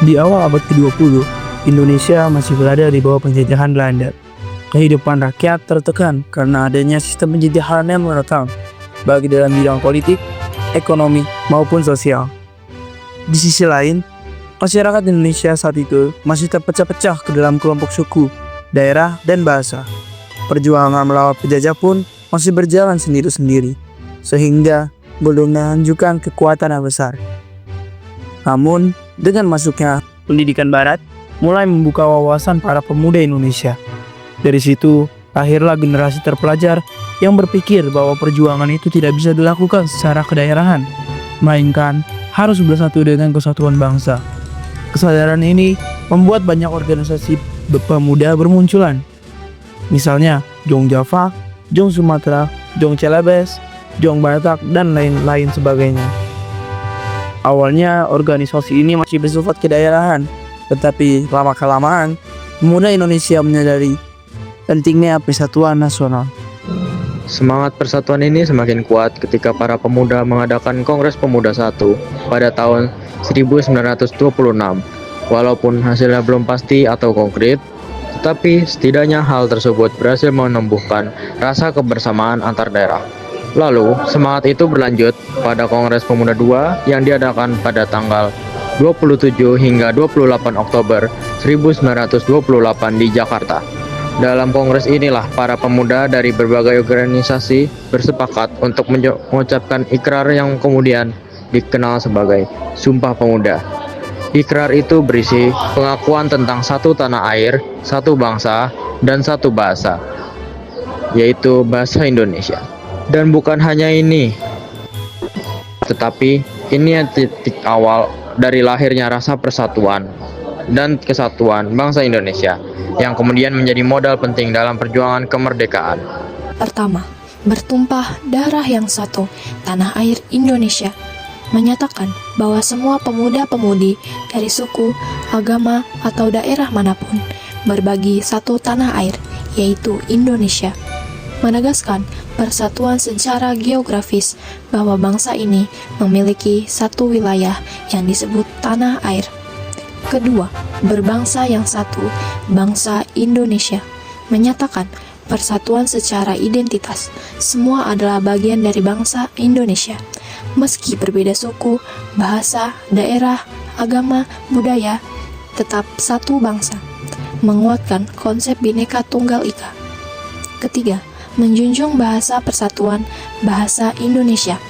Di awal abad ke-20, Indonesia masih berada di bawah penjajahan Belanda. Kehidupan rakyat tertekan karena adanya sistem penjajahan yang merekam, baik dalam bidang politik, ekonomi, maupun sosial. Di sisi lain, masyarakat Indonesia saat itu masih terpecah-pecah ke dalam kelompok suku, daerah, dan bahasa. Perjuangan melawan penjajah pun masih berjalan sendiri-sendiri, sehingga belum menunjukkan kekuatan yang besar. Namun, dengan masuknya pendidikan barat, mulai membuka wawasan para pemuda Indonesia. Dari situ, lahirlah generasi terpelajar yang berpikir bahwa perjuangan itu tidak bisa dilakukan secara kedaerahan, melainkan harus bersatu dengan kesatuan bangsa. Kesadaran ini membuat banyak organisasi pemuda bermunculan. Misalnya, Jong Java, Jong Sumatera, Jong Celebes, Jong Batak, dan lain-lain sebagainya. Awalnya organisasi ini masih bersifat kedaerahan, tetapi lama-kelamaan pemuda Indonesia menyadari pentingnya persatuan nasional. Semangat persatuan ini semakin kuat ketika para pemuda mengadakan Kongres Pemuda I pada tahun 1926. Walaupun hasilnya belum pasti atau konkret, tetapi setidaknya hal tersebut berhasil menumbuhkan rasa kebersamaan antar daerah. Lalu, semangat itu berlanjut pada Kongres Pemuda II yang diadakan pada tanggal 27 hingga 28 Oktober 1928 di Jakarta. Dalam kongres inilah para pemuda dari berbagai organisasi bersepakat untuk mengucapkan ikrar yang kemudian dikenal sebagai Sumpah Pemuda. Ikrar itu berisi pengakuan tentang satu tanah air, satu bangsa, dan satu bahasa, yaitu bahasa Indonesia. Dan bukan hanya ini, tetapi ini yang titik awal dari lahirnya rasa persatuan dan kesatuan bangsa Indonesia yang kemudian menjadi modal penting dalam perjuangan kemerdekaan. Pertama, bertumpah darah yang satu, tanah air Indonesia, menyatakan bahwa semua pemuda-pemudi dari suku, agama, atau daerah manapun berbagi satu tanah air, yaitu Indonesia. Menegaskan persatuan secara geografis bahwa bangsa ini memiliki satu wilayah yang disebut tanah air. Kedua, berbangsa yang satu, bangsa Indonesia, menyatakan persatuan secara identitas. Semua adalah bagian dari bangsa Indonesia. Meski berbeda suku, bahasa, daerah, agama, budaya, tetap satu bangsa. Menguatkan konsep Bhinneka Tunggal Ika. Ketiga, menjunjung bahasa persatuan bahasa Indonesia,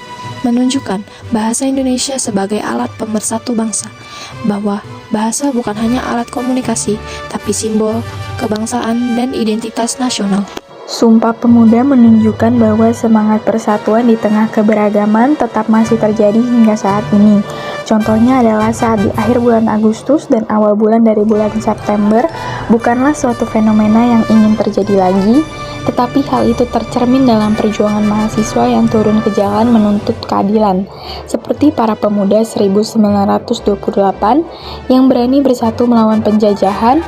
menunjukkan bahasa Indonesia sebagai alat pemersatu bangsa, bahwa bahasa bukan hanya alat komunikasi, tapi simbol kebangsaan dan identitas nasional. Sumpah Pemuda menunjukkan bahwa semangat persatuan di tengah keberagaman tetap masih terjadi hingga saat ini. Contohnya adalah saat di akhir bulan Agustus dan awal bulan dari bulan September bukanlah suatu fenomena yang ingin terjadi lagi, tetapi hal itu tercermin dalam perjuangan mahasiswa yang turun ke jalan menuntut keadilan, seperti para pemuda 1928 yang berani bersatu melawan penjajahan.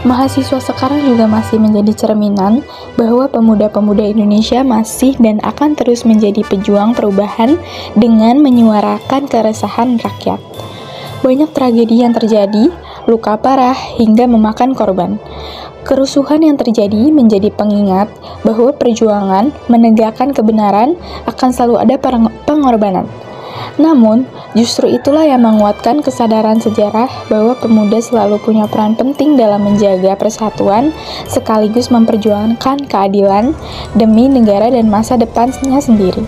Mahasiswa sekarang juga masih menjadi cerminan bahwa pemuda-pemuda Indonesia masih dan akan terus menjadi pejuang perubahan dengan menyuarakan keresahan rakyat. Banyak tragedi yang terjadi, luka parah hingga memakan korban. Kerusuhan yang terjadi menjadi pengingat bahwa perjuangan menegakkan kebenaran akan selalu ada pengorbanan. Namun, justru itulah yang menguatkan kesadaran sejarah bahwa pemuda selalu punya peran penting dalam menjaga persatuan sekaligus memperjuangkan keadilan demi negara dan masa depannya sendiri.